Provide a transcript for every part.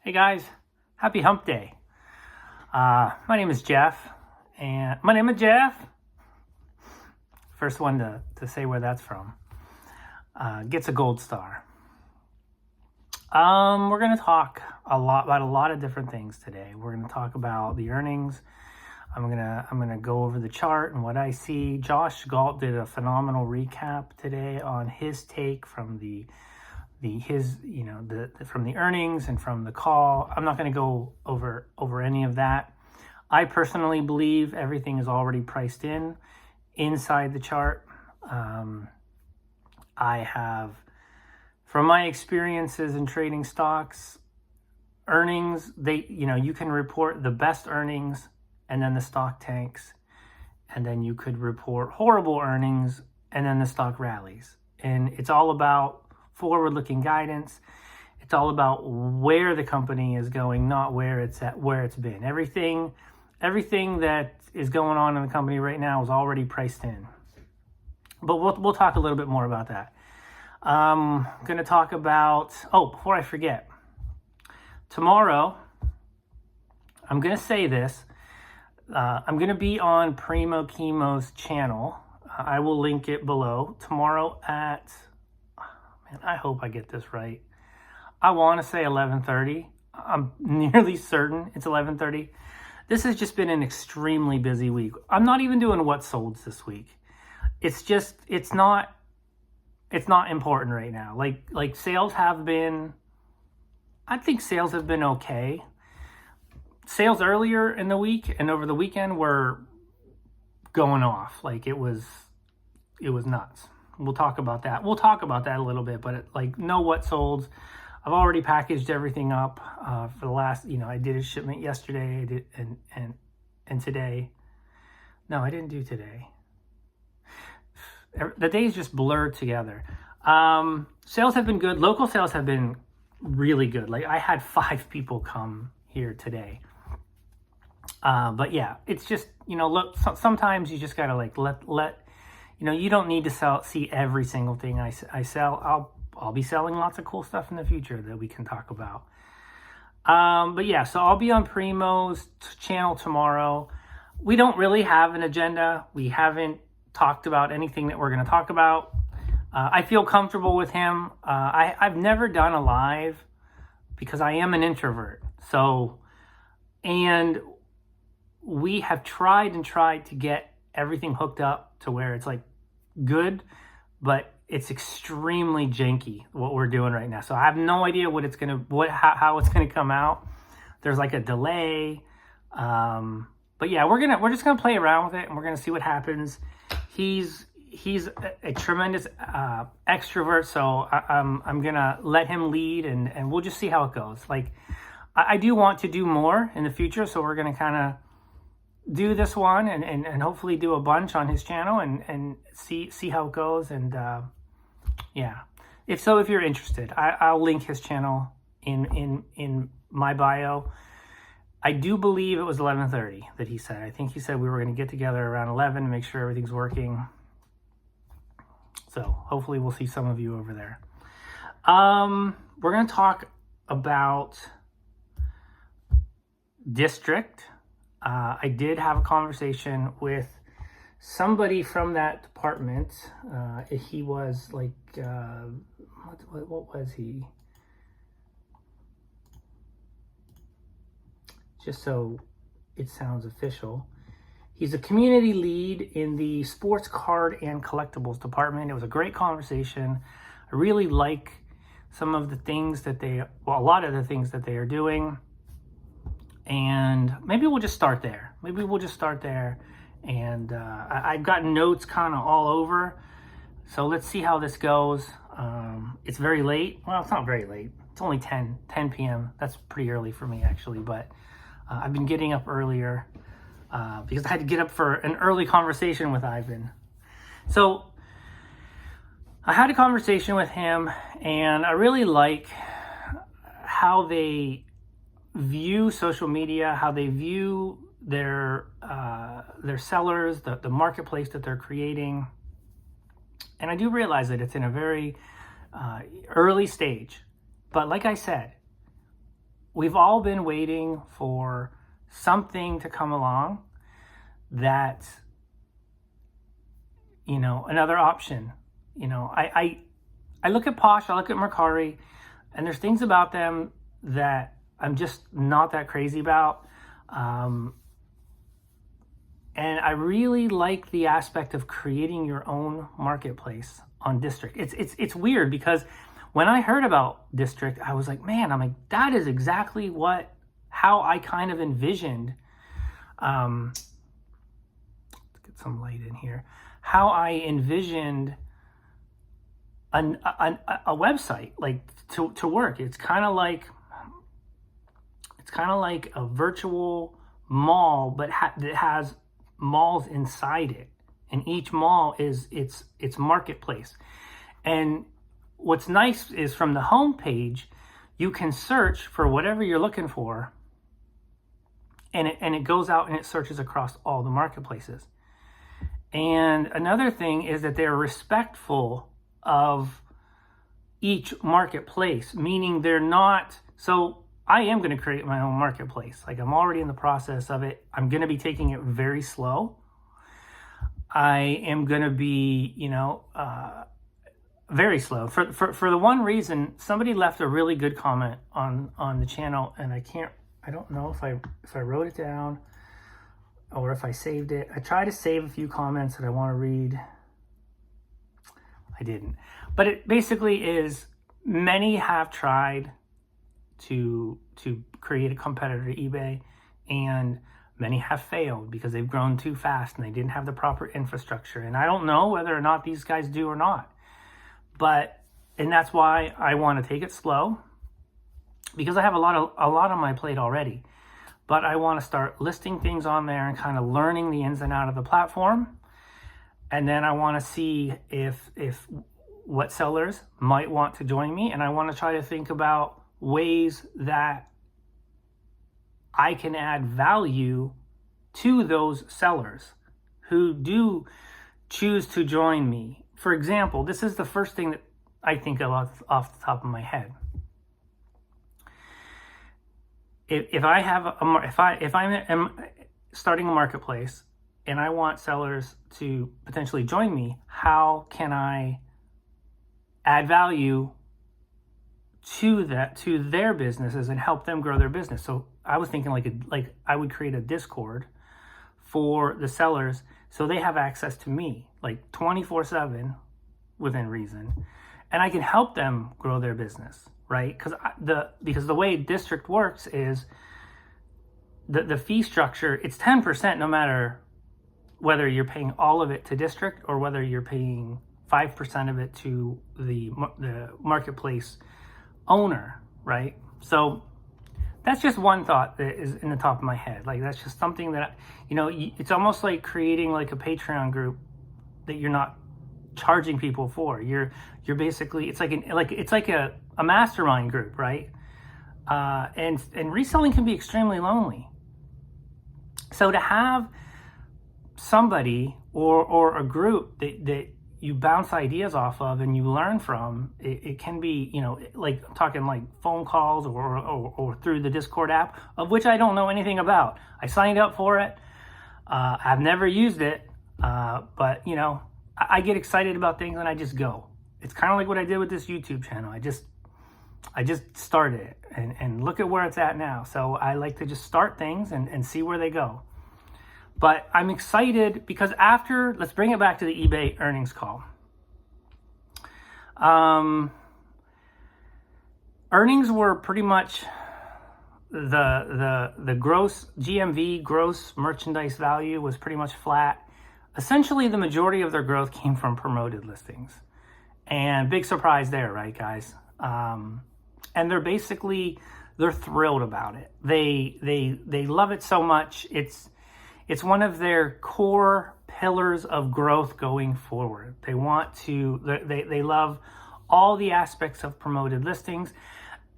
Hey guys, happy hump day. My name is Jeff, and my name is Jeff. First one to say where that's from. Gets a gold star. We're going to talk about a lot of different things today. We're going to talk about the earnings. I'm gonna go over the chart and what I see. Josh Galt did a phenomenal recap today on his take from from the earnings and from the call. I'm not going to go over any of that. I personally believe everything is already priced inside the chart. I have, from my experiences in trading stocks, earnings, you can report the best earnings and then the stock tanks, and then you could report horrible earnings and then the stock rallies. And it's all about forward-looking guidance. It's all about where the company is going, not where it's been. Everything that is going on in the company right now is already priced in. But we'll talk a little bit more about that. I'm going to talk about, before I forget, tomorrow, I'm going to say this, I'm going to be on Primo Chemo's channel. I will link it below. Tomorrow at, I hope I get this right. I want to say 11:30. I'm nearly certain it's 11:30. This has just been an extremely busy week. I'm not even doing what solds this week. It's not important right now. Like sales have been, I think sales have been okay. Sales earlier in the week and over the weekend were going off. Like it was nuts. We'll talk about that. We'll talk about that a little bit, but know what solds. I've already packaged everything up for the last, I did a shipment yesterday. I did, and today. No, I didn't do today. The days just blurred together. Sales have been good. Local sales have been really good. Like I had 5 people come here today. But yeah, it's just, look, sometimes you just gotta let, you don't need to see every single thing I sell. I'll be selling lots of cool stuff in the future that we can talk about. But yeah, so I'll be on Primo's channel tomorrow. We don't really have an agenda. We haven't talked about anything that we're going to talk about. I feel comfortable with him. I've never done a live because I am an introvert. And we have tried to get everything hooked up to where it's good, but it's extremely janky what we're doing right now. So I have no idea how it's gonna come out. There's a delay. But yeah, we're just gonna play around with it and we're gonna see what happens. He's a tremendous extrovert, so I'm gonna let him lead and we'll just see how it goes. I do want to do more in the future, so we're gonna kind of do this one and hopefully do a bunch on his channel and see how it goes. And yeah, if you're interested, I'll link his channel in my bio. I do believe it was 11:30 that he said. I think he said we were going to get together around 11 to make sure everything's working. So hopefully we'll see some of you over there. We're going to talk about Distrupt. I did have a conversation with somebody from that department. He was what was he? Just so it sounds official. He's a community lead in the sports card and collectibles department. It was a great conversation. I really like some of the things a lot of the things that they are doing. And maybe we'll just start there. And I've got notes kind of all over. So let's see how this goes. It's very late. Well, it's not very late. It's only 10 p.m. That's pretty early for me, actually. But I've been getting up earlier because I had to get up for an early conversation with Ivan. So I had a conversation with him, and I really like how they view social media, how they view their sellers, the marketplace that they're creating. And I do realize that it's in a very early stage. But like I said, we've all been waiting for something to come along that, another option. I look at Posh, I look at Mercari, and there's things about them that I'm just not that crazy about. And I really like the aspect of creating your own marketplace on District. It's weird because when I heard about District, I was like, man, that is exactly how I kind of envisioned, let's get some light in here, how I envisioned a website like to work. It's kind of like a virtual mall, but that has malls inside it, and each mall is its marketplace. And what's nice is from the home page, you can search for whatever you're looking for, and it goes out and it searches across all the marketplaces. And another thing is that they're respectful of each marketplace, meaning they're not, so I am going to create my own marketplace. Like, I'm already in the process of it. I'm going to be taking it very slow. I am going to be, very slow. For the one reason, somebody left a really good comment on the channel, and I don't know if I wrote it down or if I saved it. I tried to save a few comments that I want to read. I didn't. But it basically is, many have tried to create a competitor to eBay, and many have failed because they've grown too fast and they didn't have the proper infrastructure. And I don't know whether or not these guys do or not. And that's why I want to take it slow, because I have a lot on my plate already. But I want to start listing things on there and kind of learning the ins and outs of the platform. And then I want to see if what sellers might want to join me. And I want to try to think about ways that I can add value to those sellers who do choose to join me. For example, this is the first thing that I think of off the top of my head. If I'm starting a marketplace and I want sellers to potentially join me, how can I add value to their businesses and help them grow their business? So I was thinking like I would create a Discord for the sellers so they have access to me like 24/7 within reason, and I can help them grow their business, right? Because the way District works is the fee structure, it's 10% no matter whether you're paying all of it to District or whether you're paying 5% of it to the marketplace owner, right? So that's just one thought that is in the top of my head. Like, that's just something that, it's almost like creating like a Patreon group that you're not charging people for. You're basically, it's like a mastermind group, right? And reselling can be extremely lonely. So to have somebody or a group that you bounce ideas off of and you learn from, it can be, like I'm talking like phone calls or through the Discord app, of which I don't know anything about. I signed up for it. I've never used it, but I get excited about things and I just go. It's kind of like what I did with this YouTube channel. I just started it and look at where it's at now. So I like to just start things and see where they go. But I'm excited because let's bring it back to the eBay earnings call. Earnings were pretty much the gross GMV, gross merchandise value, was pretty much flat. Essentially, the majority of their growth came from promoted listings. And big surprise there, right, guys? And they're thrilled about it. They love it so much. It's one of their core pillars of growth going forward. They love all the aspects of promoted listings.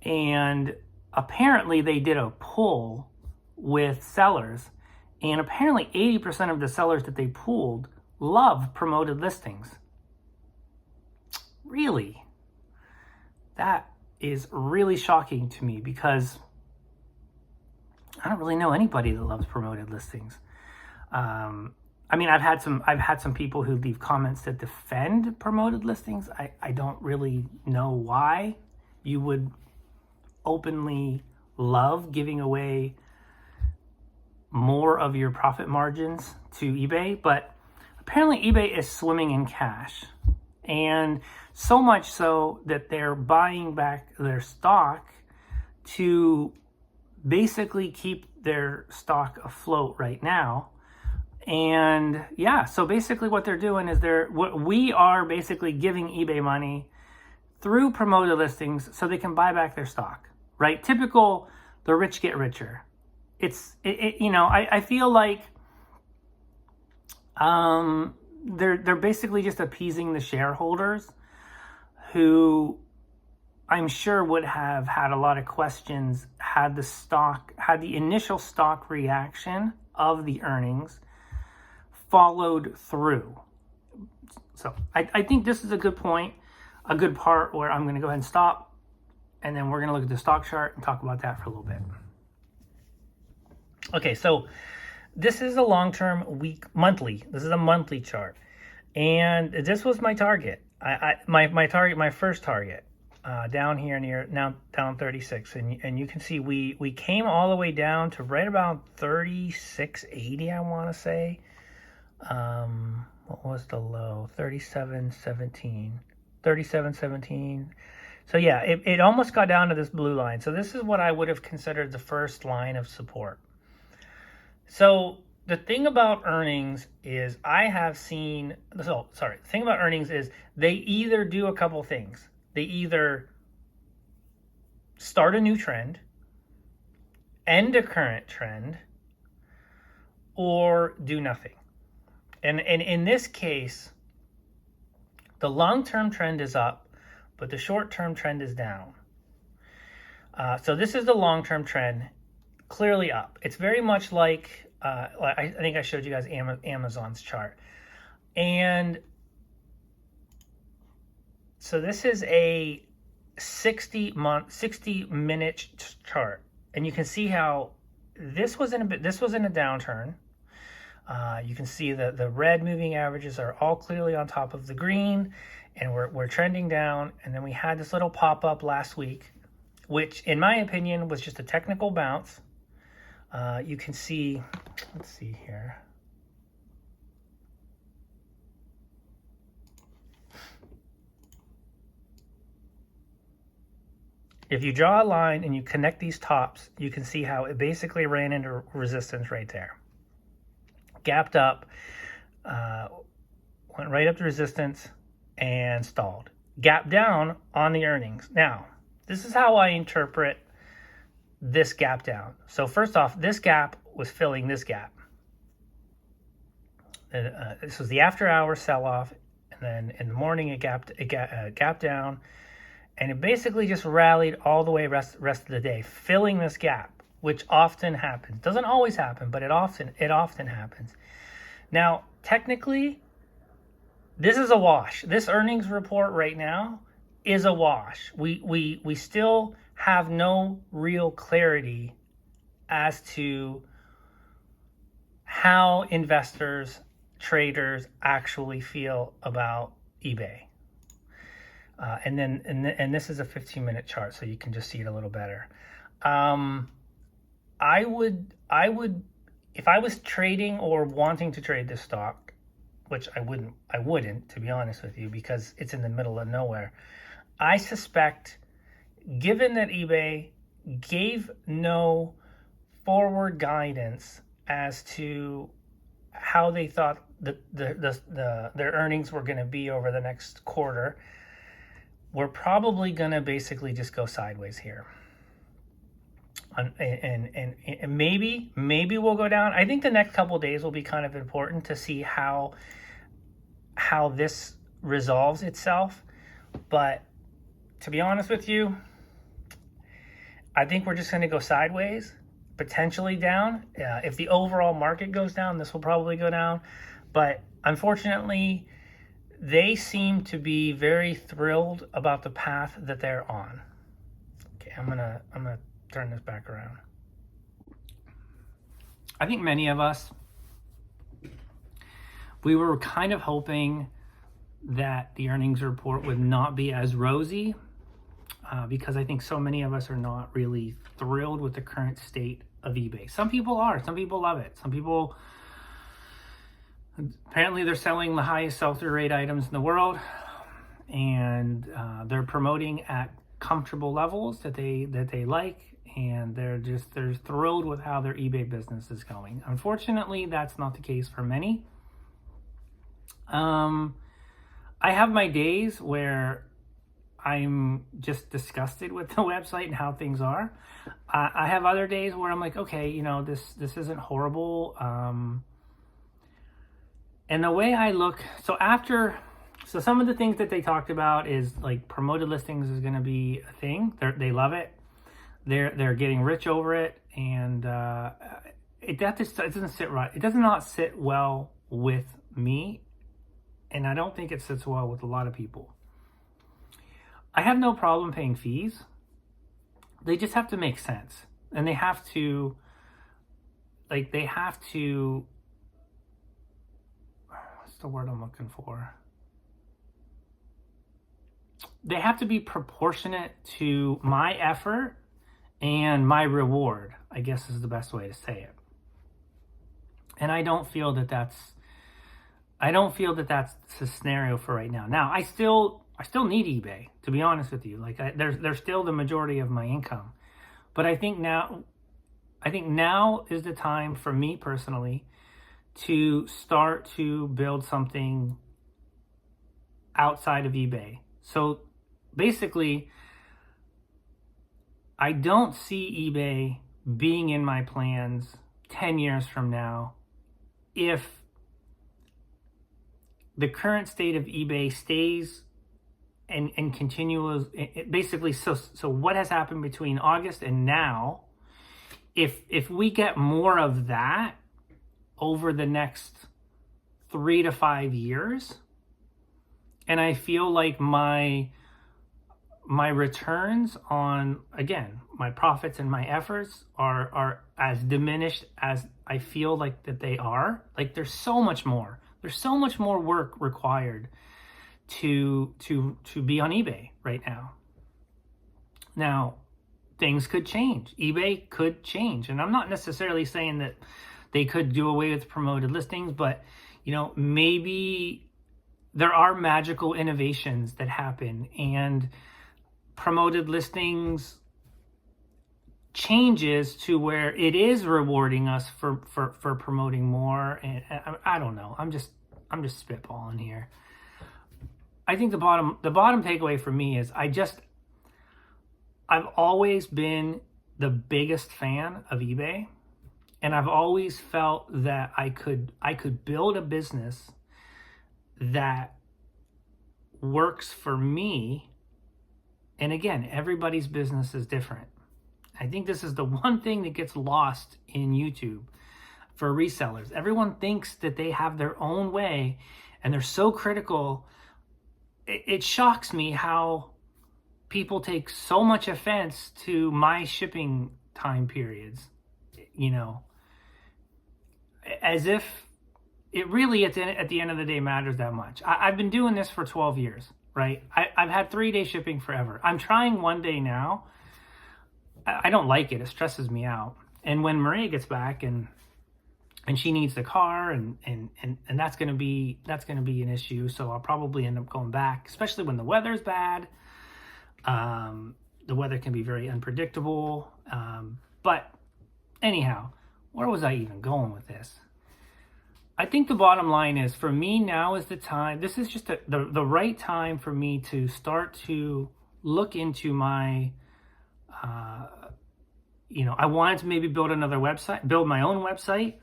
And apparently they did a poll with sellers, and apparently 80% of the sellers that they pooled love promoted listings. Really? That is really shocking to me, because I don't really know anybody that loves promoted listings. I mean, I've had some people who leave comments that defend promoted listings. I don't really know why you would openly love giving away more of your profit margins to eBay, but apparently eBay is swimming in cash. And so much so that they're buying back their stock to basically keep their stock afloat right now. And yeah, so basically what they're doing is we are basically giving eBay money through promoted listings so they can buy back their stock, right? Typical, the rich get richer. I feel like they're basically just appeasing the shareholders, who I'm sure would have had a lot of questions had the initial stock reaction of the earnings followed through. So I think this is a good point, a good part where I'm going to go ahead and stop, and then we're going to look at the stock chart and talk about that for a little bit. Okay, so this is a long-term monthly. This is a monthly chart, and this was my target. My first target down here near now down 36, and you can see we came all the way down to right about 36.80. I want to say. What was the low? 37.17. So yeah, it almost got down to this blue line. So this is what I would have considered the first line of support. So the thing about earnings is the thing about earnings is they either do a couple things. They either start a new trend, end a current trend, or do nothing. And in this case, the long-term trend is up, but the short-term trend is down. So this is the long-term trend, clearly up. It's very much like I think I showed you guys Amazon's chart. And so this is a 60-minute chart. And you can see how this was in a downturn. You can see that the red moving averages are all clearly on top of the green, and we're trending down. And then we had this little pop-up last week, which in my opinion was just a technical bounce. You can see, let's see here. If you draw a line and you connect these tops, you can see how it basically ran into resistance right there. Gapped up, went right up to resistance and stalled. Gap down on the earnings. Now, this is how I interpret this gap down. So first off, this gap was filling this gap. This was the after hour sell-off, and then in the morning it gapped down, and it basically just rallied all the way rest of the day, filling this gap, which often happens. Doesn't always happen, but it often happens. Now, technically, this is a wash. This earnings report right now is a wash. We still have no real clarity as to how investors, traders actually feel about eBay. And this is a 15-minute chart, so you can just see it a little better. I would, if I was trading or wanting to trade this stock, which I wouldn't, to be honest with you, because it's in the middle of nowhere. I suspect, given that eBay gave no forward guidance as to how they thought their earnings were going to be over the next quarter, we're probably going to basically just go sideways here. And maybe we'll go down. I think the next couple of days will be kind of important to see how this resolves itself. But to be honest with you, I think we're just going to go sideways, potentially down. If the overall market goes down, this will probably go down. But unfortunately, they seem to be very thrilled about the path that they're on. Okay, I'm gonna turn this back around. I think many of us, we were kind of hoping that the earnings report would not be as rosy, because I think so many of us are not really thrilled with the current state of eBay. Some people are. Some people love it. Some people, apparently they're selling the highest sell-through rate items in the world, and they're promoting at comfortable levels that they like, and they're thrilled with how their eBay business is going. Unfortunately, that's not the case for many. I have my days where I'm just disgusted with the website and how things are. I have other days where I'm like, okay, you know, this isn't horrible. And the way I look, so some of the things that they talked about is like promoted listings is going to be a thing. They love it. They're getting rich over it, and it doesn't sit right. It does not sit well with me, and I don't think it sits well with a lot of people. I have no problem paying fees. They just have to make sense. And they have to, what's the word I'm looking for? They have to be proportionate to my effort and my reward, I guess is the best way to say it. And I don't feel that that's the scenario for right now. Now, I still need eBay, to be honest with you. Like, they're still the majority of my income. But I think now is the time for me personally to start to build something outside of eBay. So basically, I don't see eBay being in my plans 10 years from now if the current state of eBay stays and continues. Basically, so what has happened between August and now, if we get more of that over the next 3 to 5 years, and I feel like my returns on, again, my profits and my efforts are as diminished as I feel like that they are. Like, there's so much more work required to be on eBay right now. Now, things could change. eBay could change. And I'm not necessarily saying that they could do away with promoted listings, but, you know, maybe there are magical innovations that happen, and promoted listings changes to where it is rewarding us for promoting more. And I don't know. I'm just spitballing here. I think the bottom takeaway for me is I've always been the biggest fan of eBay, and I've always felt that I could build a business that works for me. And again, everybody's business is different. I think this is the one thing that gets lost in YouTube for resellers. Everyone thinks that they have their own way, and they're so critical. It shocks me how people take so much offense to my shipping time periods, you know, as if it really at the end of the day matters that much. I've been doing this for 12 years, right? I've had 3-day shipping forever. I'm trying 1 day now. I don't like it. It stresses me out. And when Maria gets back and she needs the car, and that's gonna be an issue. So I'll probably end up going back, especially when the weather's bad. The weather can be very unpredictable. But anyhow, where was I even going with this? I think the bottom line is, for me, now is the time. This is just the right time for me to start to look into my, I wanted to maybe build my own website.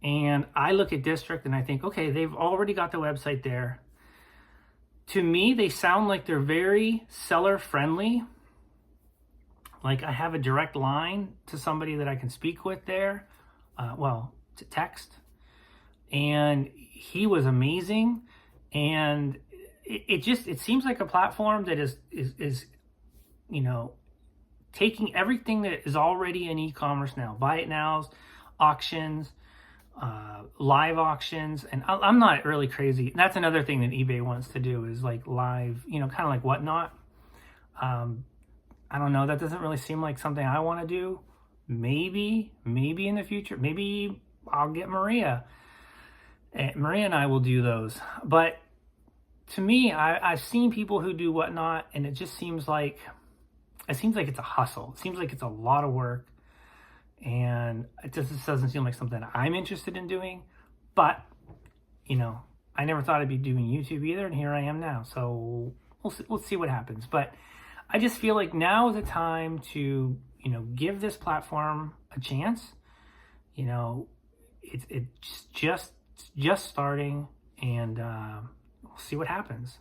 And I look at Distrupt and I think, okay, they've already got the website there. To me, they sound like they're very seller friendly. Like, I have a direct line to somebody that I can speak with there, to text. And he was amazing. And it seems like a platform that is taking everything that is already in e-commerce now, buy it nows, auctions, live auctions, and I'm not really crazy. That's another thing that eBay wants to do is like live, kind of like Whatnot. I don't know. That doesn't really seem like something I want to do. Maybe in the future, maybe I'll get Maria. And Maria and I will do those. But to me, I've seen people who do Whatnot, and it just seems like it's a hustle. It seems like it's a lot of work. And it just doesn't seem like something I'm interested in doing. But, I never thought I'd be doing YouTube either, and here I am now. So we'll see what happens. But I just feel like now is the time to, give this platform a chance. It's just starting, and we'll see what happens.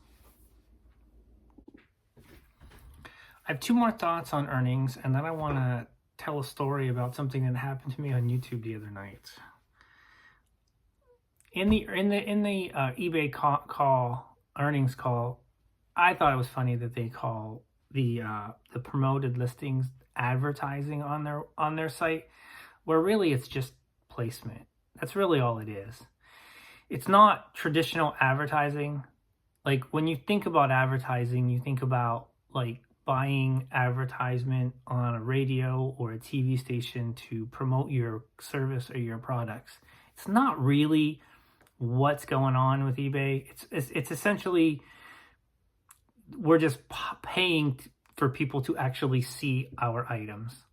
I have two more thoughts on earnings, and then I want to tell a story about something that happened to me on YouTube the other night. In the eBay earnings call, I thought it was funny that they call the promoted listings advertising on their site, where really it's just placement. That's really all it is. It's not traditional advertising. Like when you think about advertising, you think about like buying advertisement on a radio or a TV station to promote your service or your products. It's not really what's going on with eBay. It's essentially, we're just paying for people to actually see our items.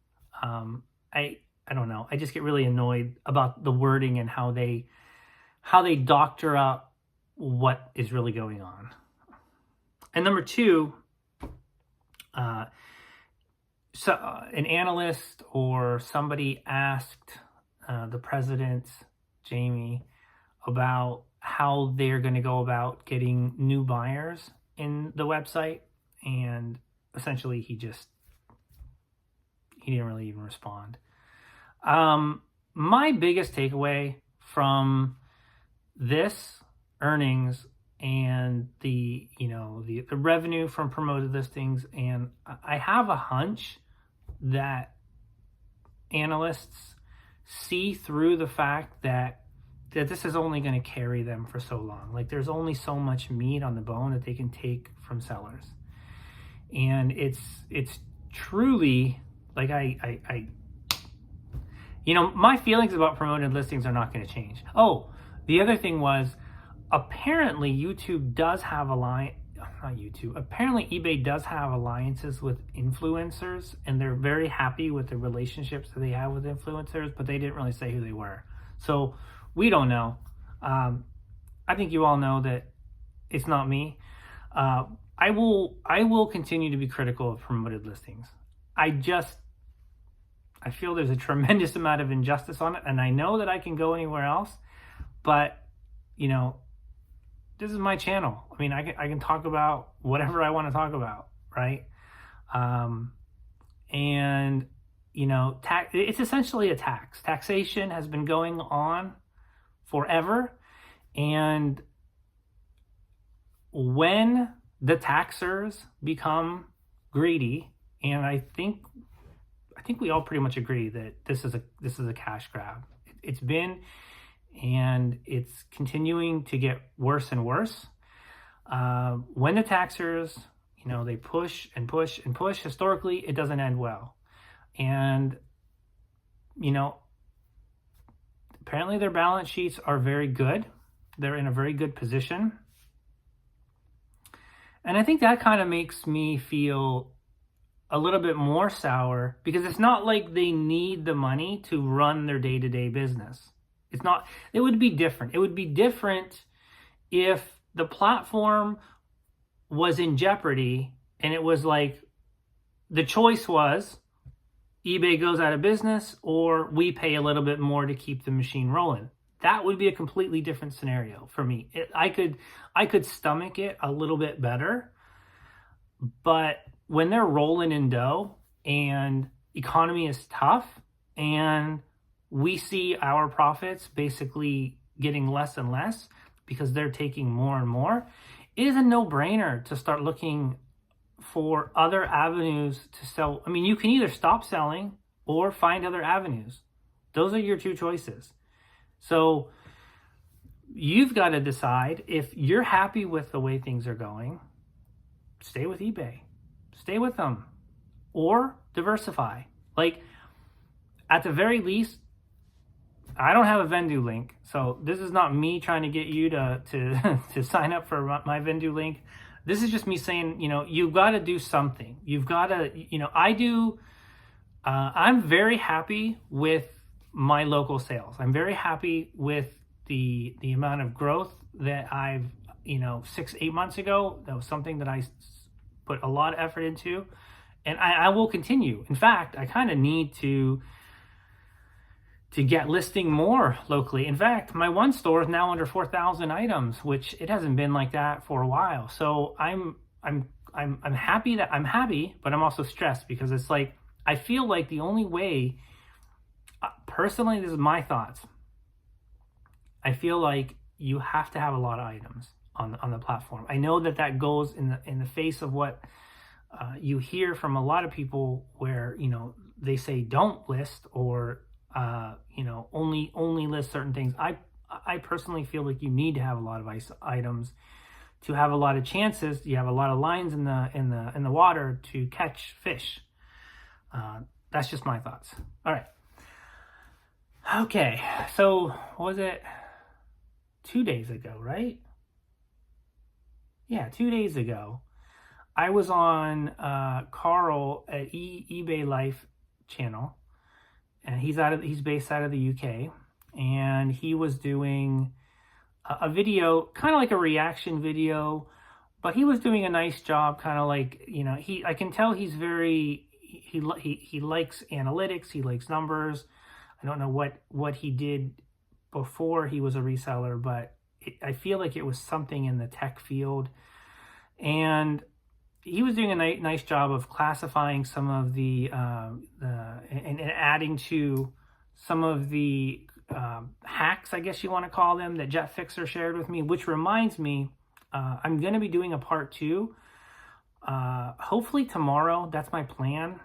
I don't know. I just get really annoyed about the wording and how they doctor up what is really going on. And number two, an analyst or somebody asked the president, Jamie, about how they're going to go about getting new buyers in the website, and essentially he didn't really even respond. My biggest takeaway from this earnings and the revenue from promoted listings, and I have a hunch that analysts see through the fact that this is only going to carry them for so long. Like there's only so much meat on the bone that they can take from sellers. And it's truly like my feelings about promoted listings are not going to change. Oh, the other thing was, apparently YouTube does have apparently eBay does have alliances with influencers, and they're very happy with the relationships that they have with influencers, but they didn't really say who they were. So we don't know. I think you all know that it's not me. I will continue to be critical of promoted listings. I feel there's a tremendous amount of injustice on it, and I know that I can go anywhere else, but this is my channel. I mean, I can talk about whatever I want to talk about, right? And it's essentially a tax. Taxation has been going on forever, and when the taxers become greedy, and I think we all pretty much agree that this is a cash grab. It's been, and it's continuing to get worse and worse. When the taxers, they push and push and push, historically, it doesn't end well. And, apparently their balance sheets are very good. They're in a very good position. And I think that kind of makes me feel a little bit more sour, because it's not like they need the money to run their day-to-day business. It would be different. It would be different if the platform was in jeopardy and it was like the choice was eBay goes out of business or we pay a little bit more to keep the machine rolling. That would be a completely different scenario for me. I could stomach it a little bit better, but when they're rolling in dough and economy is tough and we see our profits basically getting less and less because they're taking more and more, it is a no-brainer to start looking for other avenues to sell. I mean, you can either stop selling or find other avenues. Those are your two choices. So you've got to decide if you're happy with the way things are going, stay with eBay, stay with them, or diversify. Like, at the very least, I don't have a Vendu link, so this is not me trying to get you to to sign up for my Vendu link. This is just me saying, you've got to do something. You've got to, I'm very happy with my local sales. I'm very happy with the amount of growth that I've, 6-8 months ago. That was something that I put a lot of effort into, and I will continue. In fact, I kind of need to get listing more locally. In fact, my one store is now under 4,000 items, which it hasn't been like that for a while. So I'm happy that I'm happy, but I'm also stressed because it's like, I feel like the only way, personally, this is my thoughts. I feel like you have to have a lot of items on the platform. I know that goes in the face of what you hear from a lot of people, where they say don't list, or only list certain things. I personally feel like you need to have a lot of items to have a lot of chances. You have a lot of lines in the water to catch fish. That's just my thoughts. All right. Okay. So what was it? 2 days ago, right? Yeah, 2 days ago, I was on Carl at eBay Life channel, and he's based out of the UK, and he was doing a video, kind of like a reaction video, but he was doing a nice job, kind of like, I can tell he's very, he likes analytics, he likes numbers. I don't know what he did before he was a reseller, but I feel like it was something in the tech field, and he was doing a nice job of classifying some of the and adding to some of the hacks, I guess you want to call them, that Jet Fixer shared with me, which reminds me, I'm going to be doing a part 2, hopefully tomorrow. That's my plan.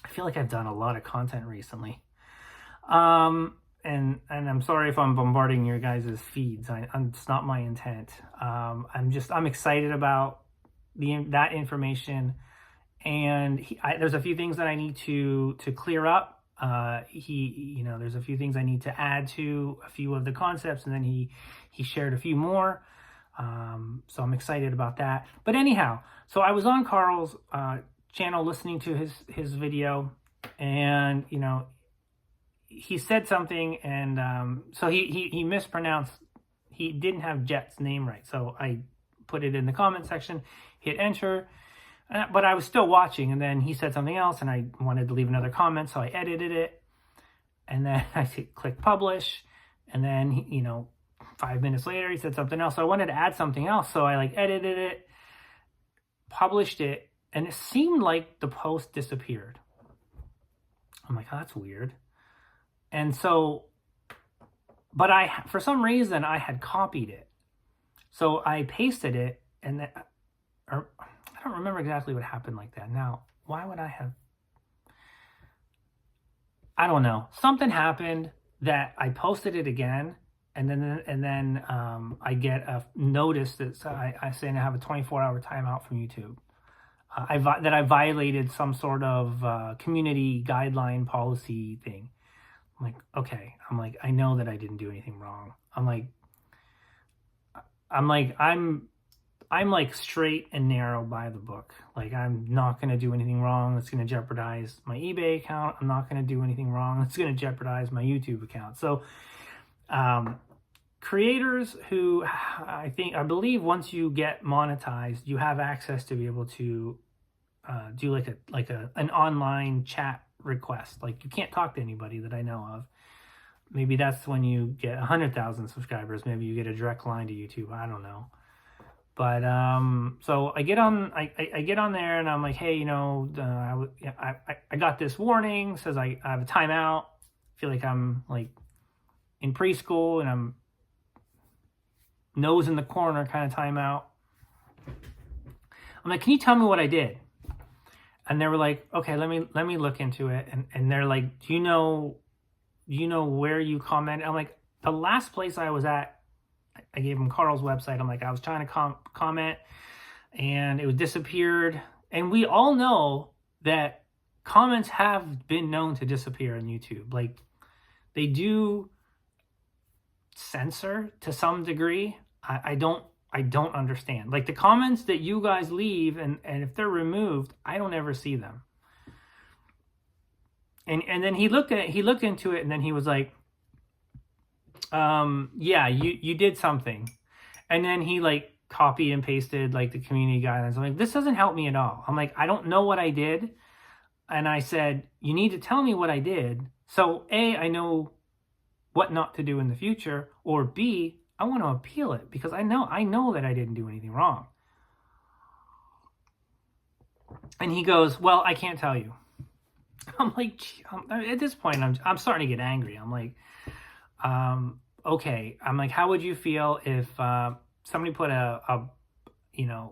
I feel like I've done a lot of content recently. And I'm sorry if I'm bombarding your guys' feeds. It's not my intent. I'm excited about that information, and there's a few things that I need to clear up. There's a few things I need to add to a few of the concepts, and then he shared a few more. So I'm excited about that. But anyhow, so I was on Carl's channel listening to his video, and he said something, and so he mispronounced. He didn't have Jet's name right, so I put it in the comment section, hit enter, but I was still watching, and then he said something else, and I wanted to leave another comment, so I edited it, and then I click publish, and then 5 minutes later he said something else, so I wanted to add something else, so I edited it, published it, and it seemed like the post disappeared. I'm like, oh, that's weird. And so, but for some reason, I had copied it. So I pasted it, and I don't remember exactly what happened like that. Now, why would I have? I don't know. Something happened that I posted it again, and then I get a notice that I saying I have a 24-hour timeout from YouTube. That I violated some sort of community guideline policy thing. I'm like, okay. I know that I didn't do anything wrong. I'm straight and narrow by the book. I'm not going to do anything wrong that's going to jeopardize my eBay account. I'm not going to do anything wrong that's going to jeopardize my YouTube account. So, creators who I believe once you get monetized, you have access to be able to do an online chat request. You can't talk to anybody that I know of. Maybe that's when you get 100,000 subscribers. Maybe you get a direct line to YouTube. I don't know. But so I get on there, and I'm like, hey, I got this warning, says I have a timeout. I feel like I'm in preschool, and I'm nose in the corner kind of timeout. I'm like, can you tell me what I did? And they were like, okay, let me look into it. And they're like, do you know you know where you comment? I'm like, the last place I was at, I gave him Carl's website. I'm like, I was trying to comment and it was disappeared. And we all know that comments have been known to disappear on YouTube. Like, they do censor to some degree. I don't understand. Like, the comments that you guys leave, and if they're removed, I don't ever see them. And then he looked into it, and then he was like, yeah, you did something. And then he like copy and pasted like the community guidelines. I'm like, this doesn't help me at all. I'm like, I don't know what I did. And I said, you need to tell me what I did. So A, I know what not to do in the future, or B, I want to appeal it because I know that I didn't do anything wrong. And he goes, well, I can't tell you. I'm like, at this point, I'm starting to get angry. I'm like, okay. I'm like, how would you feel if somebody put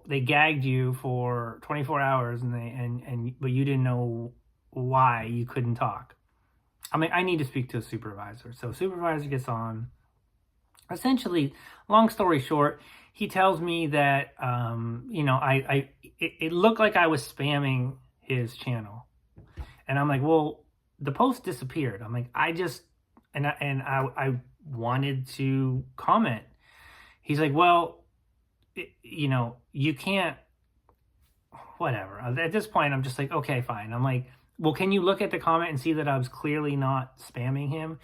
they gagged you for 24 hours but you didn't know why you couldn't talk? I mean, I need to speak to a supervisor. So supervisor gets on. Essentially, long story short, he tells me that it looked like I was spamming his channel. And I'm like, well, the post disappeared. I'm like, I wanted to comment. He's like, well, you can't, whatever. At this point, I'm just like, okay, fine. I'm like, well, can you look at the comment and see that I was clearly not spamming him?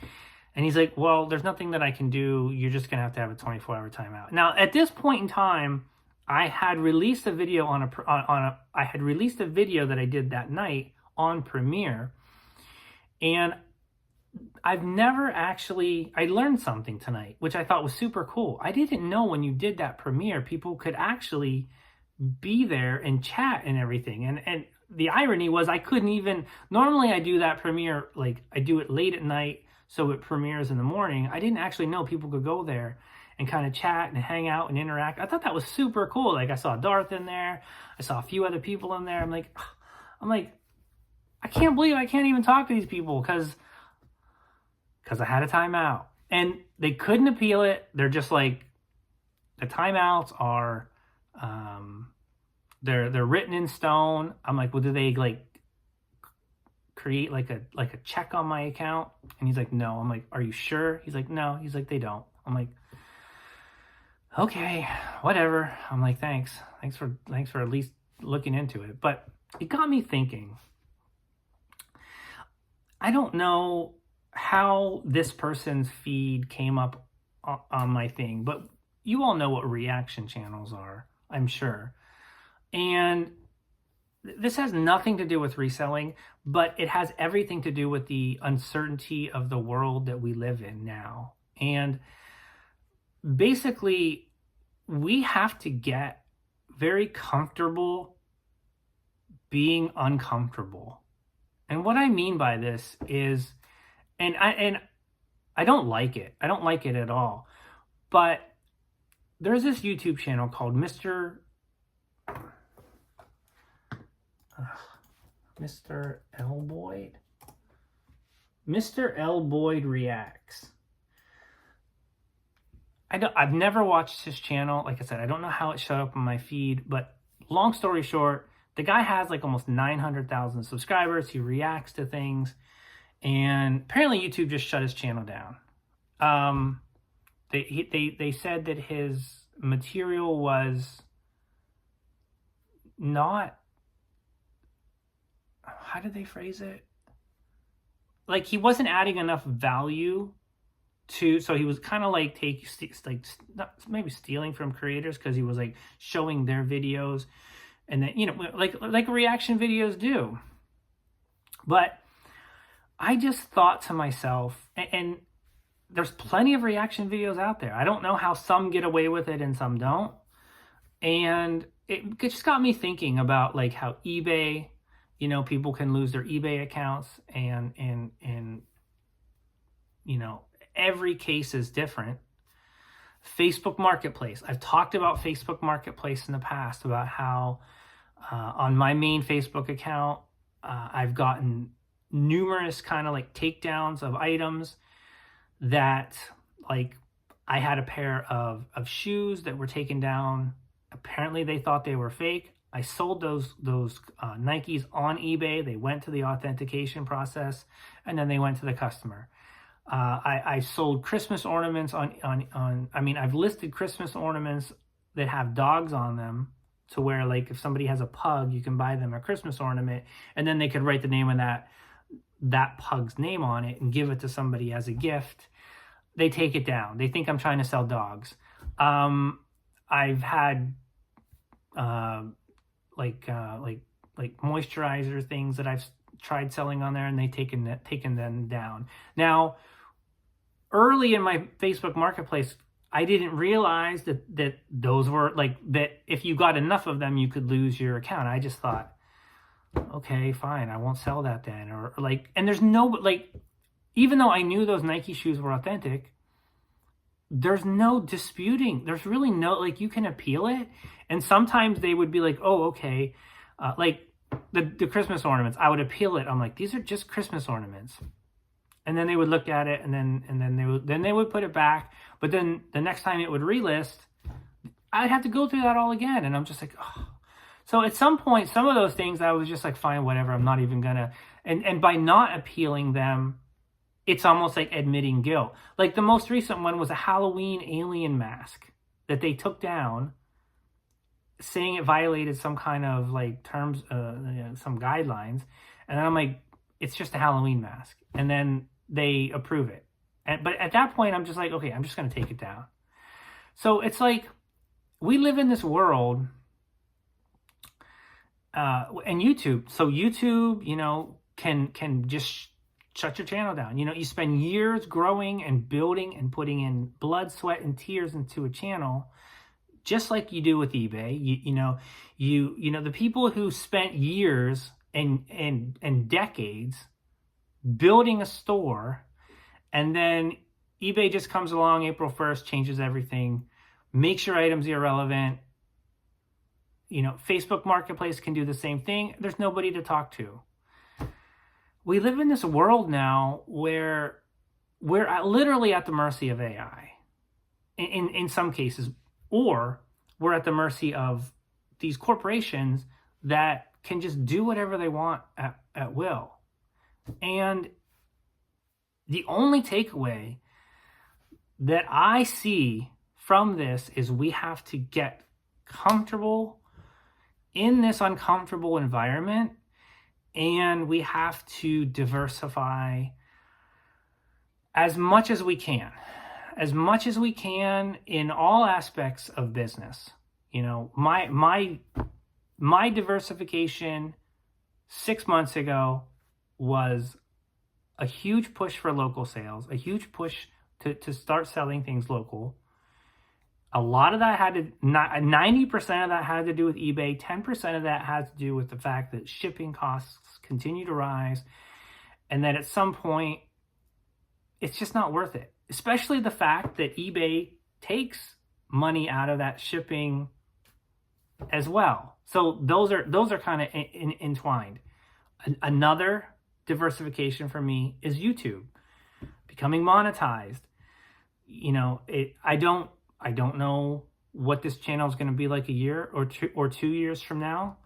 And he's like, well, there's nothing that I can do. You're just going to have a 24-hour timeout. Now, at this point in time, I had released a video I had released a video that I did that night on Premiere, and I've never actually, I learned something tonight, which I thought was super cool. I didn't know when you did that Premiere, people could actually be there and chat and everything. And the irony was I couldn't even, normally I do that Premiere, like I do it late at night, so it premieres in the morning. I didn't actually know people could go there and kind of chat and hang out and interact. I thought that was super cool. Like, I saw Darth in there. I saw a few other people in there. I'm like, I can't believe I can't even talk to these people because I had a timeout. And they couldn't appeal it. They're just like, the timeouts are, they're written in stone. I'm like, well, do they like create like a check on my account? And he's like, no. I'm like, are you sure? He's like, no. He's like, they don't. I'm like, okay, whatever. I'm like, thanks for at least looking into it. But it got me thinking. I don't know how this person's feed came up on my thing, but you all know what reaction channels are, I'm sure. And this has nothing to do with reselling, but it has everything to do with the uncertainty of the world that we live in now. And basically, we have to get very comfortable being uncomfortable. And what I mean by this is, and I don't like it. I don't like it at all. But there's this YouTube channel called Mr. Elboy. Mr. Elboy Reacts. I've never watched his channel. Like I said, I don't know how it showed up on my feed, but long story short, the guy has like almost 900,000 subscribers. He reacts to things, and apparently YouTube just shut his channel down. They said that his material was not, how did they phrase it? Like, he wasn't adding enough value to, so he was kind of like maybe stealing from creators, because he was like showing their videos, and then, like reaction videos do. But I just thought to myself, and there's plenty of reaction videos out there. I don't know how some get away with it and some don't. And it just got me thinking about like how eBay, people can lose their eBay accounts, and every case is different. Facebook Marketplace. I've talked about Facebook Marketplace in the past, about how on my main Facebook account, I've gotten numerous kind of like takedowns of items that, like, I had a pair of shoes that were taken down. Apparently they thought they were fake. I sold those Nikes on eBay. They went to the authentication process, and then they went to the customer. I sold Christmas ornaments I mean, I've listed Christmas ornaments that have dogs on them, to where, like, if somebody has a pug, you can buy them a Christmas ornament, and then they could write the name of that pug's name on it and give it to somebody as a gift. They take it down. They think I'm trying to sell dogs. I've had like moisturizer things that I've tried selling on there, and they taken them down. Now, early in my Facebook Marketplace, I didn't realize that those were like, that if you got enough of them, you could lose your account. I just thought, okay, fine, I won't sell that then. Or like, and there's no, like, even though I knew those Nike shoes were authentic, there's no disputing. There's really no, like, you can appeal it. And sometimes they would be like, oh, okay. Like the Christmas ornaments, I would appeal it. I'm like, these are just Christmas ornaments. And then they would look at it, and then they would put it back. But then the next time it would relist, I'd have to go through that all again. And I'm just like, oh. So at some point, some of those things, I was just like, fine, whatever. I'm not even gonna. And by not appealing them, it's almost like admitting guilt. Like the most recent one was a Halloween alien mask that they took down, saying it violated some kind of like terms, some guidelines. And then I'm like, it's just a Halloween mask. And then they approve it. But at that point, I'm just like, okay, I'm just going to take it down. So it's like, we live in this world, and YouTube. So YouTube, can just shut your channel down. You spend years growing and building and putting in blood, sweat, and tears into a channel, just like you do with eBay. The people who spent years and decades building a store, and then eBay just comes along April 1st, changes everything, makes your items irrelevant. Facebook Marketplace can do the same thing. There's nobody to talk to. We live in this world now where we're literally at the mercy of AI in some cases, or we're at the mercy of these corporations that can just do whatever they want at will. And the only takeaway that I see from this is we have to get comfortable in this uncomfortable environment, and we have to diversify as much as we can in all aspects of business. My diversification 6 months ago was a huge push for local sales, a huge push to start selling things local. A lot of that 90% of that had to do with eBay. 10% of that had to do with the fact that shipping costs continue to rise, and that at some point, it's just not worth it. Especially the fact that eBay takes money out of that shipping as well. So those are kind of entwined. Another diversification for me is YouTube becoming monetized. I don't know what this channel is going to be like a year or 2 years from now.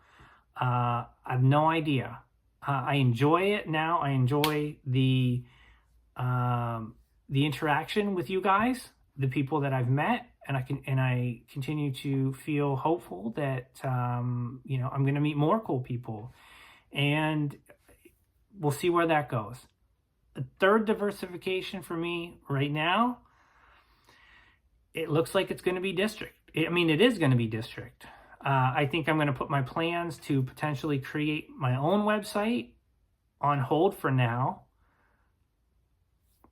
I have no idea. I enjoy it now. I enjoy the interaction with you guys, the people that I've met, and I continue to feel hopeful that I'm going to meet more cool people, and we'll see where that goes. The third diversification for me right now, it looks like it's going to be District. It is going to be District. I think I'm going to put my plans to potentially create my own website on hold for now.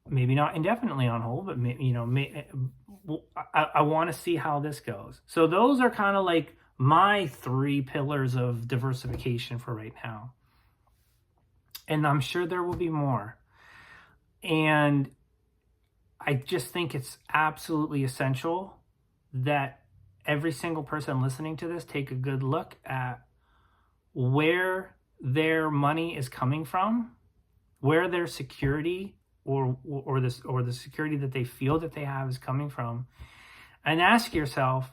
Maybe not indefinitely on hold, but I want to see how this goes. So those are kind of like my 3 pillars of diversification for right now. And I'm sure there will be more. And I just think it's absolutely essential that every single person listening to this take a good look at where their money is coming from where their security or the security that they feel that they have is coming from, and ask yourself,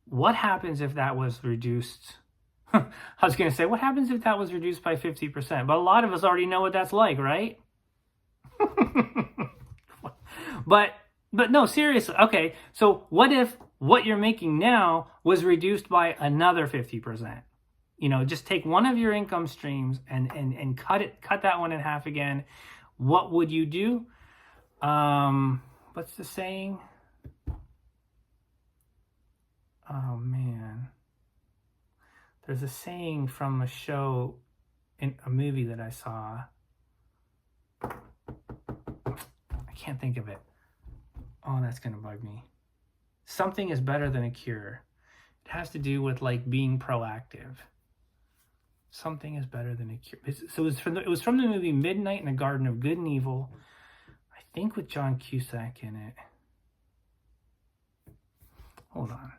what happens if that was reduced? I was going to say, what happens if that was reduced by 50%? But a lot of us already know what that's like, right? But no, seriously. Okay, so what if what you're making now was reduced by another 50%? You know, just take one of your income streams and cut that one in half again. What would you do? What's the saying? Oh man. There's a saying from a show in a movie that I saw. I can't think of it. Oh, that's going to bug me. Something is better than a cure. It has to do with like being proactive. Something is better than a cure. So it was from the movie Midnight in the Garden of Good and Evil. I think with John Cusack in it. Hold on.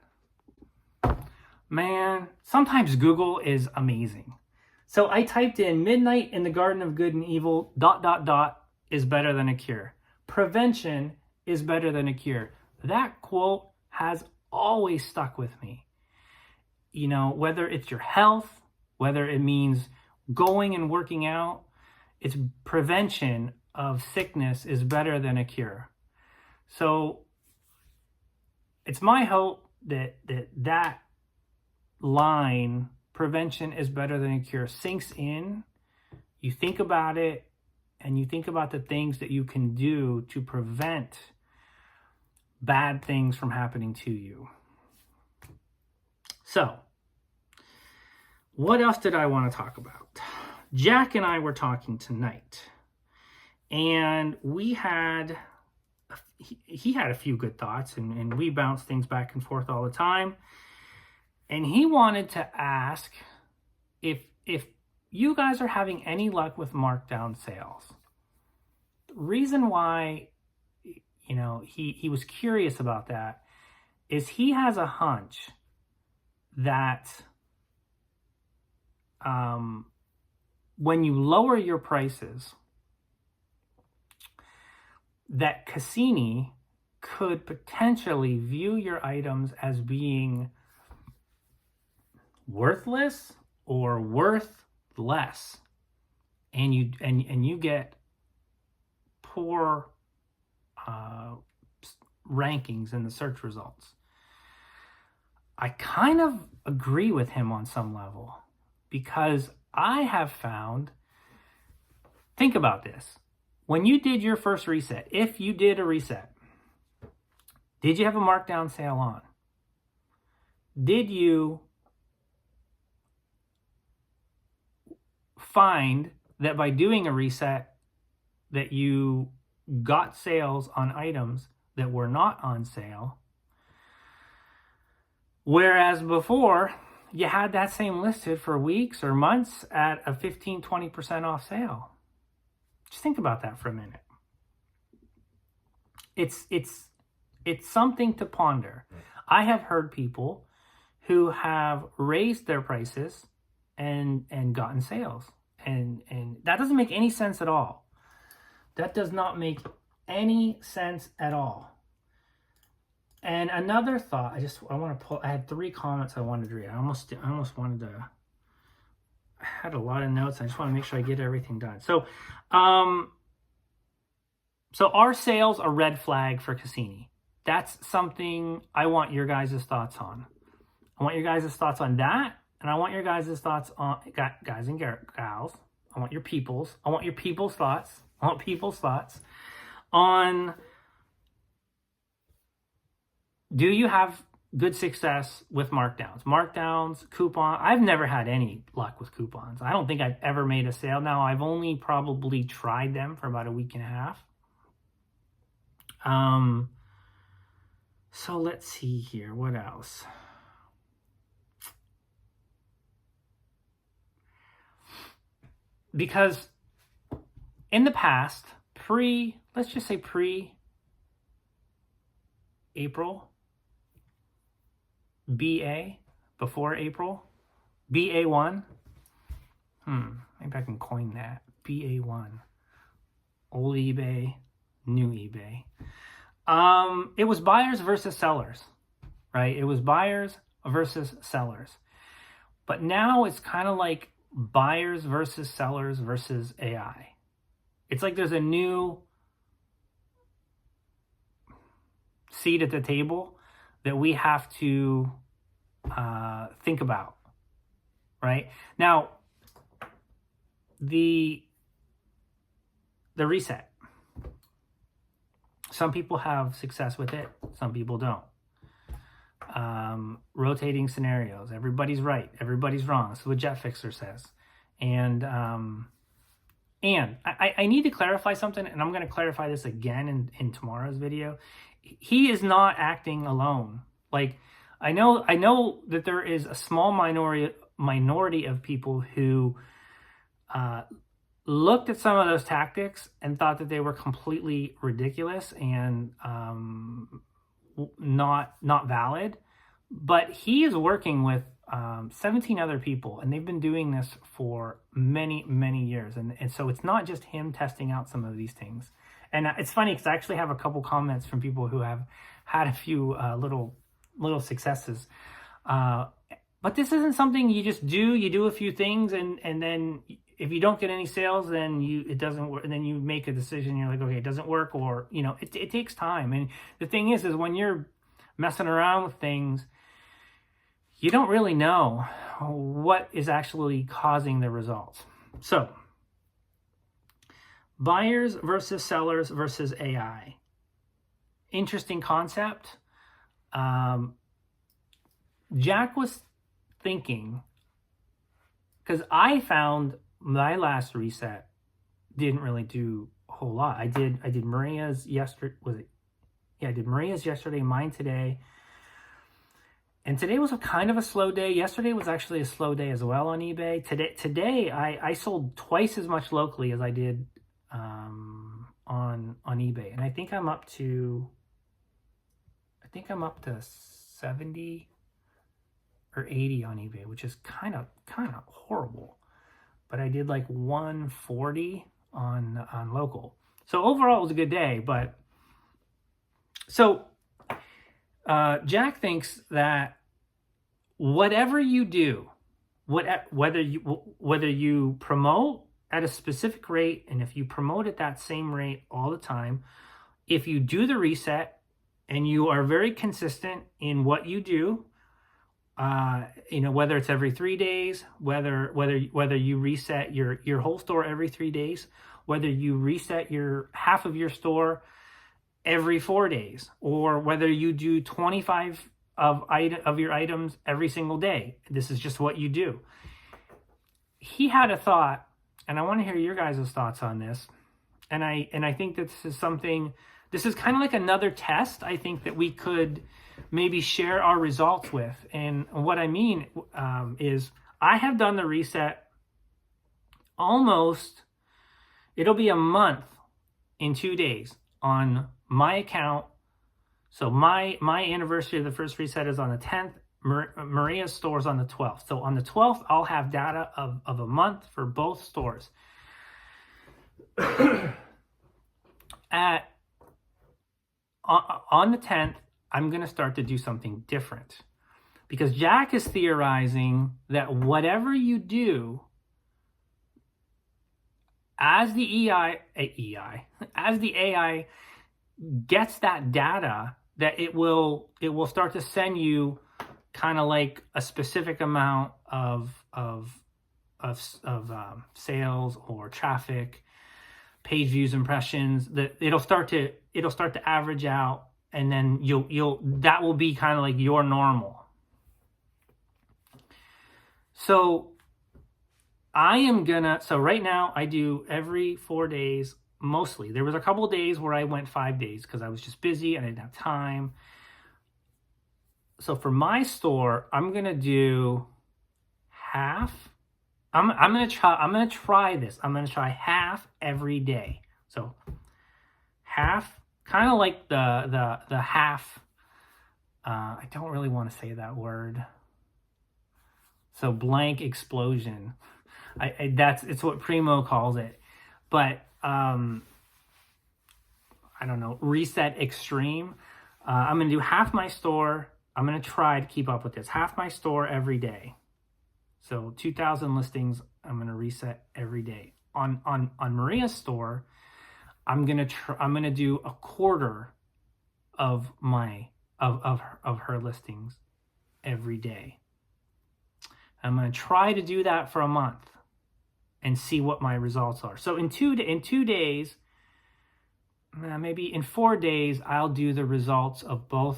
Man, sometimes Google is amazing. So I typed in Midnight in the Garden of Good and Evil ... is better than a cure. Prevention is better than a cure. That quote has always stuck with me. You know, whether it's your health, whether it means going and working out, it's prevention of sickness is better than a cure. So it's my hope that line, prevention is better than a cure, sinks in. You think about it, and you think about the things that you can do to prevent bad things from happening to you. So, what else did I want to talk about? Jack and I were talking tonight, and he had a few good thoughts, and we bounce things back and forth all the time. And he wanted to ask if you guys are having any luck with markdown sales. The reason why, you know, he was curious about that is he has a hunch that when you lower your prices, that Cassini could potentially view your items as being worthless or worth less, and you get poor rankings in the search results. I kind of agree with him on some level, because I have found, think about this, when you did your first reset, if you did a reset, did you have a markdown sale on? Did you find that by doing a reset that you got sales on items that were not on sale, whereas before you had that same listed for weeks or months at a 15-20% off sale? Just think about that for a minute. It's something to ponder. I have heard people who have raised their prices and gotten sales. And that doesn't make any sense at all. That does not make any sense at all. And another thought, I had 3 comments I wanted to read. I almost wanted to, I had a lot of notes. I just want to make sure I get everything done. So our sales are red flag for Cassini. That's something I want your guys' thoughts on. I want your guys' thoughts on that. And I want your guys' thoughts on, guys and gals, I want your people's thoughts. I want people's thoughts on, do you have good success with markdowns? Markdowns, coupon. I've never had any luck with coupons. I don't think I've ever made a sale. Now, I've only probably tried them for about a week and a half. So let's see here. What else? Because in the past, let's just say pre-April, BA, before April, BA1. Maybe I can coin that. BA1. old eBay, new eBay. It was buyers versus sellers, right? It was buyers versus sellers. But now it's kind of like buyers versus sellers versus AI. It's like there's a new seat at the table that we have to think about, right? Now, the reset. Some people have success with it. Some people don't. Rotating scenarios. Everybody's right. Everybody's wrong. That's what Jet Fixer says. And I need to clarify something, and I'm going to clarify this again in tomorrow's video. He is not acting alone. Like, I know that there is a small minority of people who looked at some of those tactics and thought that they were completely ridiculous and not valid. But he is working with 17 other people, and they've been doing this for many, many years. And so it's not just him testing out some of these things. And it's funny because I actually have a couple comments from people who have had a few little successes. But this isn't something you just do. You do a few things, and then if you don't get any sales, then it doesn't work. And then you make a decision. You're like, okay, it doesn't work, or it takes time. And the thing is when you're messing around with things, you don't really know what is actually causing the results. So, buyers versus sellers versus AI. Interesting concept. Jack was thinking, because I found my last reset didn't really do a whole lot. I did Maria's yesterday. I did Maria's yesterday, mine today. And today was a kind of a slow day. Yesterday was actually a slow day as well on eBay. Today I sold twice as much locally as I did on eBay. And I think I'm up to 70 or 80 on eBay, which is kind of horrible. But I did like 140 on local. So overall it was a good day, but so Jack thinks that whatever you do, whether you promote at a specific rate, and if you promote at that same rate all the time, if you do the reset and you are very consistent in what you do, whether it's every 3 days, whether you reset your whole store every 3 days, whether you reset your half of your store every 4 days, or whether you do 25 of your items every single day. This is just what you do. He had a thought, and I want to hear your guys' thoughts on this. And I think that this is kind of like another test, I think, that we could maybe share our results with. And what I mean is I have done the reset almost, it'll be a month in 2 days on my account. So my anniversary of the first reset is on the 10th. Maria's store is on the 12th. So on the 12th, I'll have data of a month for both stores. On the 10th, I'm going to start to do something different, because Jack is theorizing that whatever you do, as the AI gets that data, that it will start to send you kind of like a specific amount of sales or traffic, page views, impressions, that it'll start to average out, and then that will be kind of like your normal. So so right now I do every 4 days, mostly. There was a couple of days where I went 5 days because I was just busy and I didn't have time. So for my store, I'm gonna do half. I'm gonna try this. I'm gonna try half every day. So half, kind of like the half. I don't really want to say that word. So blank explosion. It's what Primo calls it. But I don't know, reset extreme. I'm going to do half my store. I'm going to try to keep up with this. Half my store every day. So 2,000 listings, I'm going to reset every day. On Maria's store, I'm going to do a quarter of her listings every day. I'm going to try to do that for a month and see what my results are. So in 2 days, maybe in 4 days, I'll do the results of both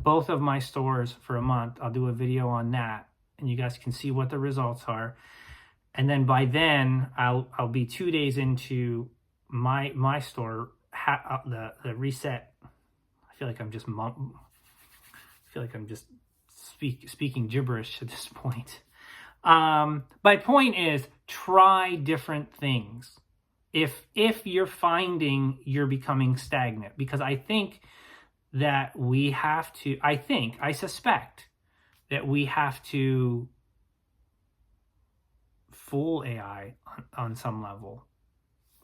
of my stores for a month. I'll do a video on that, and you guys can see what the results are. And then by then, I'll be 2 days into my store, the reset. I feel like I'm just speaking gibberish at this point. My point is, try different things. If you're finding you're becoming stagnant, because I think that we have to, I suspect that we have to fool AI on some level.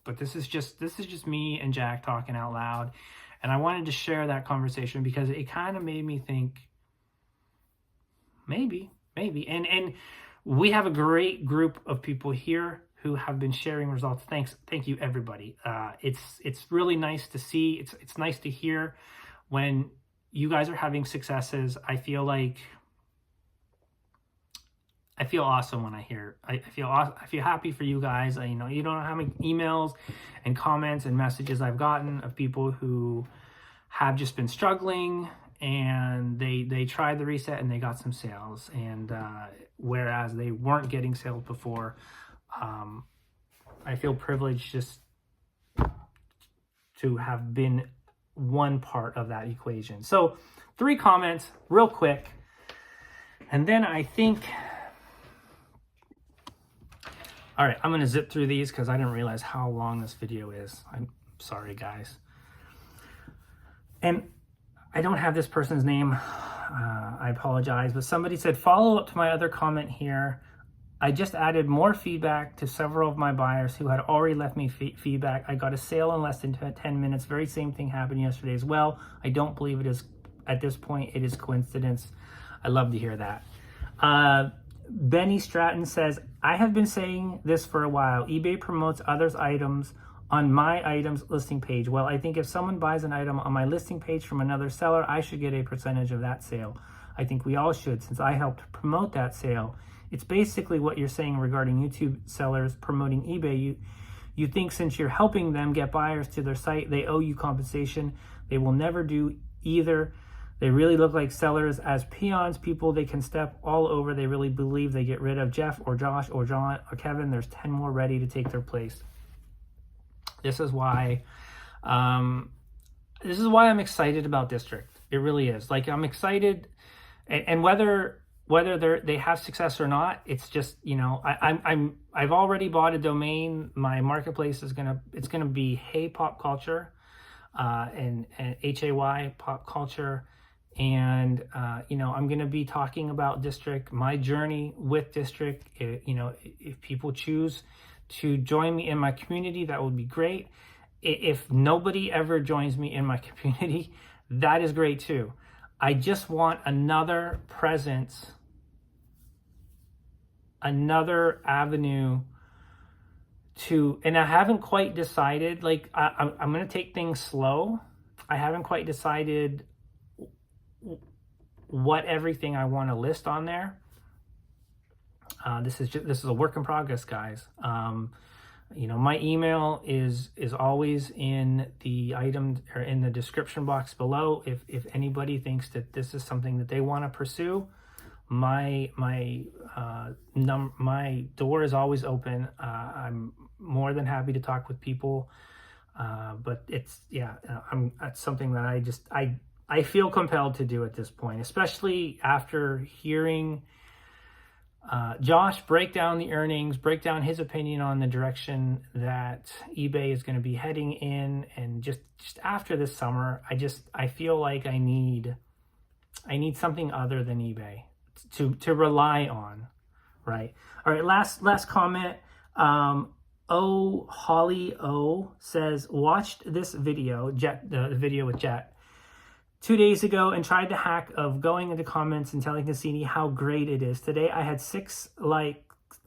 But this is just me and Jack talking out loud. And I wanted to share that conversation because it kind of made me think, maybe. And we have a great group of people here who have been sharing results. Thank you, everybody. It's really nice to see. It's nice to hear when you guys are having successes. I feel awesome when I hear. I feel happy for you guys. You don't know how many emails and comments and messages I've gotten of people who have just been struggling, and they tried the reset and they got some sales, and whereas they weren't getting sales before. I feel privileged just to have been one part of that equation. So 3 comments real quick, and then I think, all right, I'm going to zip through these because I didn't realize how long this video is. I'm sorry, guys. And I don't have this person's name. I apologize, but somebody said, follow up to my other comment here. I just added more feedback to several of my buyers who had already left me feedback. I got a sale in less than 10 minutes. Very same thing happened yesterday as well. I don't believe it is, at this point, it is coincidence. I love to hear that. Benny Stratton says, I have been saying this for a while. eBay promotes others' items on my items listing page. Well, I think if someone buys an item on my listing page from another seller, I should get a percentage of that sale. I think we all should, since I helped promote that sale. It's basically what you're saying regarding YouTube sellers promoting eBay. You think since you're helping them get buyers to their site, they owe you compensation. They will never do either. They really look like sellers as peons, people they can step all over. They really believe they get rid of Jeff or Josh or John or Kevin. There's 10 more ready to take their place. This is why I'm excited about District. It really is. Like, I'm excited, and whether they have success or not, it's just, I've already bought a domain. My marketplace is gonna be Hey Pop Culture, and HAY Pop Culture, and I'm gonna be talking about District, my journey with District. If people choose to join me in my community, that would be great. If nobody ever joins me in my community, that is great too. I just want another presence, another avenue to, and I haven't quite decided, like, I'm going to take things slow. I haven't quite decided what everything I want to list on there. This is a work in progress, guys. My email is always in the item or in the description box below. If anybody thinks that this is something that they want to pursue, my door is always open. I'm more than happy to talk with people. But it's something that I feel compelled to do at this point, especially after hearing Josh break down the earnings, break down his opinion on the direction that eBay is going to be heading in, and just after this summer, I feel like I need something other than eBay to rely on, right? All right, last comment. Holly O says, watched this video, the video with Jet, 2 days ago and tried the hack of going into comments and telling Cassini how great it is. Today I had 6 likes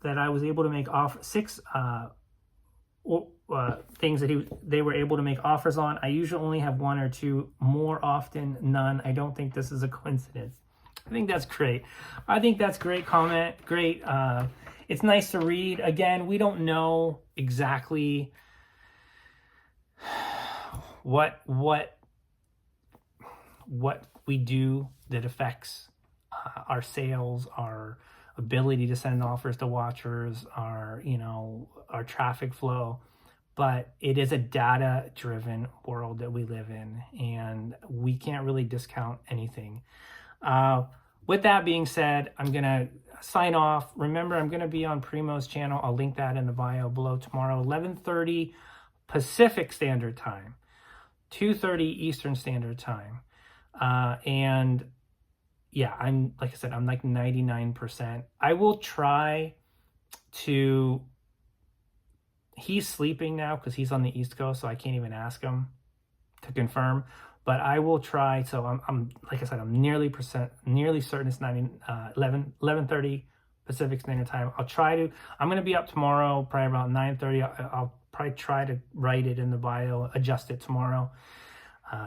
that I was able to make off 6 things that they were able to make offers on. I usually only have 1 or 2, more often none. I don't think this is a coincidence. I think that's great. I think that's great comment. Great. It's nice to read. Again, we don't know exactly what we do that affects our sales, our ability to send offers to watchers, our traffic flow. But it is a data-driven world that we live in, and we can't really discount anything. With that being said, I'm going to sign off. Remember, I'm going to be on Primo's channel. I'll link that in the bio below tomorrow, 11:30 Pacific Standard Time, 2:30 Eastern Standard Time. And yeah, I'm like 99%. I will try to... He's sleeping now because he's on the East Coast, so I can't even ask him to confirm. But I will try. So I'm like I said, I'm nearly certain it's 11:30 Pacific Standard Time. I'll try to. I'm going to be up tomorrow, probably about 9:30. I'll probably try to write it in the bio, adjust it tomorrow.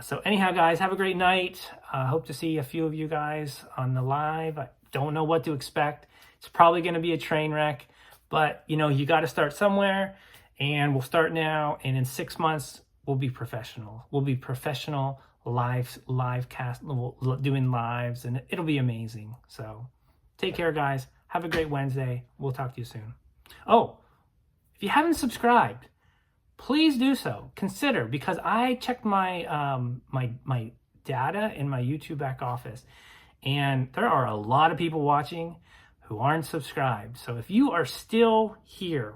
So anyhow, guys, have a great night. Hope to see a few of you guys on the live. I don't know what to expect. It's probably going to be a train wreck, but you got to start somewhere. And we'll start now, and in 6 months, we'll be professional. We'll be professional live cast, doing lives, and it'll be amazing. So take care, guys. Have a great Wednesday. We'll talk to you soon. Oh, if you haven't subscribed, please do so. Consider, because I checked my my data in my YouTube back office, and there are a lot of people watching who aren't subscribed. So if you are still here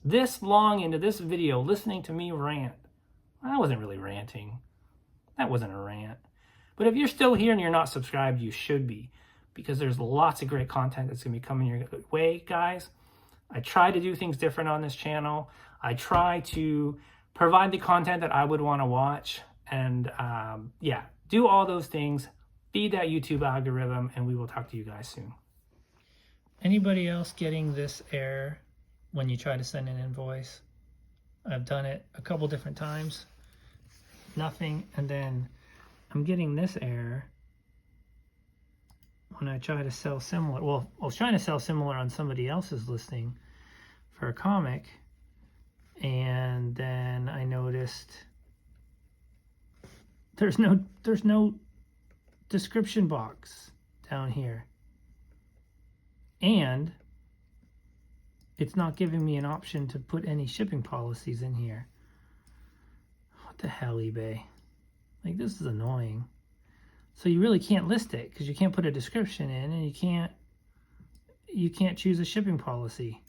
this long into this video listening to me rant, I wasn't really ranting. That wasn't a rant. But if you're still here and you're not subscribed, you should be, because there's lots of great content that's going to be coming your way, guys. I try to do things different on this channel. I try to provide the content that I would want to watch, and yeah, do all those things. Feed that YouTube algorithm, and we will talk to you guys soon. Anybody else getting this error when you try to send an invoice? I've done it a couple different times. Nothing. And then I'm getting this error when I try to sell similar. Well, I was trying to sell similar on somebody else's listing for a comic, and then I noticed there's no description box down here, and it's not giving me an option to put any shipping policies in here. What the hell, eBay? Like, this is annoying. So you really can't list it because you can't put a description in, and you can't choose a shipping policy.